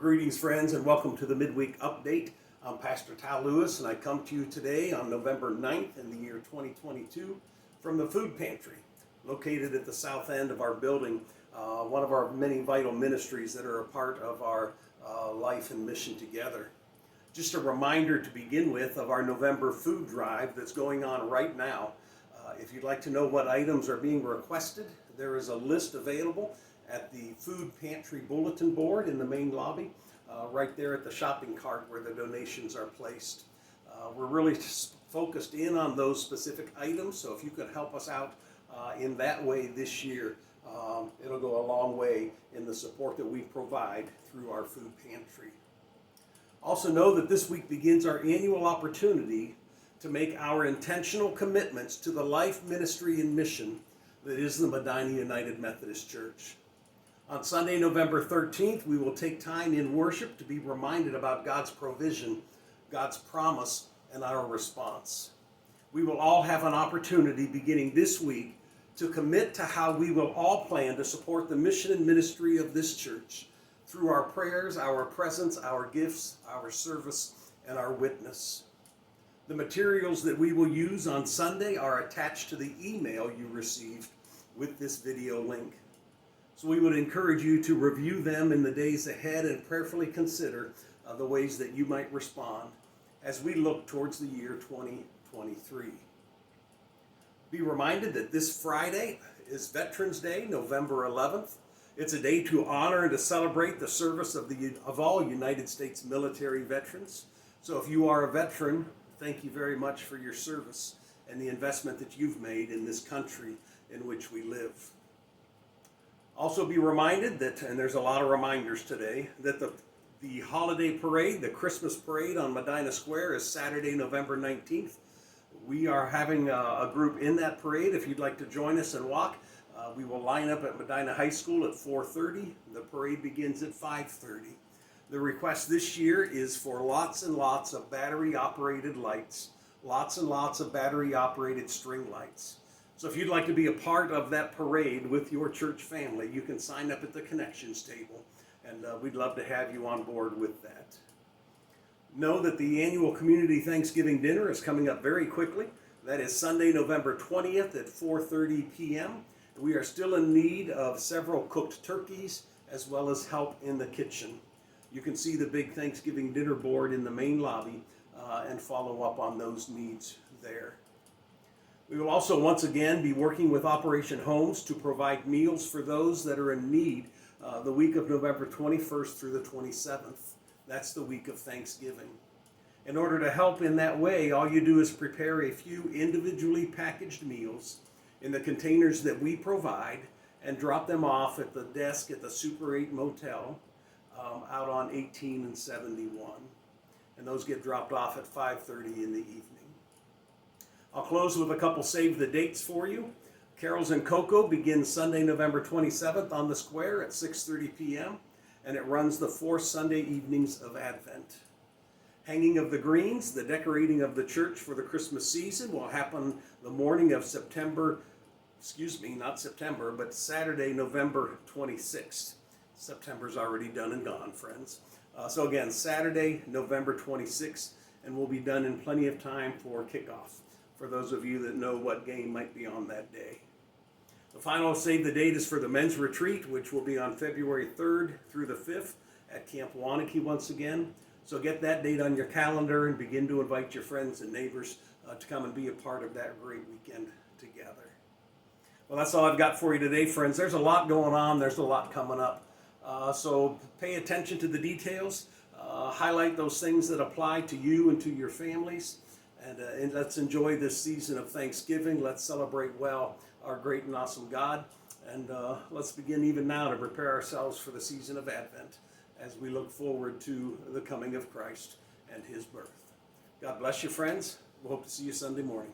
Greetings, friends, and welcome to the Midweek Update. I'm Pastor Tal, and I come to you today on November 9th in the year 2022 from the food pantry located at the south end of our building, one of our many vital ministries that are a part of our life and mission together. Just a reminder to begin with of our November food drive that's going on right now. If you'd like to know what items are being requested, there is a list available at the food pantry bulletin board in the main lobby, right there at the shopping cart where the donations are placed. We're really focused in on those specific items, so if you could help us out in that way this year, it'll go a long way in the support that we provide through our food pantry. Also know that this week begins our annual opportunity to make our intentional commitments to the life, ministry, and mission that is the Medina United Methodist Church. On Sunday, November 13th, we will take time in worship to be reminded about God's provision, God's promise, and our response. We will all have an opportunity beginning this week to commit to how we will all plan to support the mission and ministry of this church through our prayers, our presence, our gifts, our service, and our witness. The materials that we will use on Sunday are attached to the email you received with this video link. So we would encourage you to review them in the days ahead and prayerfully consider the ways that you might respond as we look towards the year 2023. Be reminded that this Friday is Veterans Day, November 11th. It's a day to honor and to celebrate the service of all United States military veterans. So if you are a veteran, thank you very much for your service and the investment that you've made in this country in which we live. Also be reminded that, and there's a lot of reminders today, that the holiday parade, the Christmas parade on Medina Square is Saturday, November 19th. We are having a group in that parade. If you'd like to join us and walk, we will line up at Medina High School at 4:30. The parade begins at 5:30. The request this year is for lots and lots of battery-operated lights, lots and lots of battery-operated string lights. So if you'd like to be a part of that parade with your church family, you can sign up at the connections table, and we'd love to have you on board with that. Know that the annual Community Thanksgiving Dinner is coming up very quickly. That is Sunday, November 20th at 4:30 p.m. We are still in need of several cooked turkeys as well as help in the kitchen. You can see the big Thanksgiving dinner board in the main lobby and follow up on those needs there. We will also once again be working with Operation Homes to provide meals for those that are in need the week of November 21st through the 27th. That's the week of Thanksgiving. In order to help in that way, all you do is prepare a few individually packaged meals in the containers that we provide and drop them off at the desk at the Super 8 Motel out on 18 and 71. And those get dropped off at 5:30 in the evening. I'll close with a couple save the dates for you. Carols and Cocoa begins Sunday, November 27th on the square at 6:30 p.m. and it runs the 4 Sunday evenings of Advent. Hanging of the Greens, the decorating of the church for the Christmas season, will happen the morning of Saturday, November 26th. September's already done and gone, friends. So again, Saturday, November 26th, and we'll be done in plenty of time for kickoff, for those of you that know what game might be on that day. The final save the date is for the men's retreat, which will be on February 3rd through the 5th at Camp Wanakee once again. So get that date on your calendar and begin to invite your friends and neighbors to come and be a part of that great weekend together. Well, that's all I've got for you today, friends. There's a lot going on. There's a lot coming up. So pay attention to the details. Highlight those things that apply to you and to your families. And let's enjoy this season of Thanksgiving. Let's celebrate well our great and awesome God. And let's begin even now to prepare ourselves for the season of Advent as we look forward to the coming of Christ and his birth. God bless you, friends. We hope to see you Sunday morning.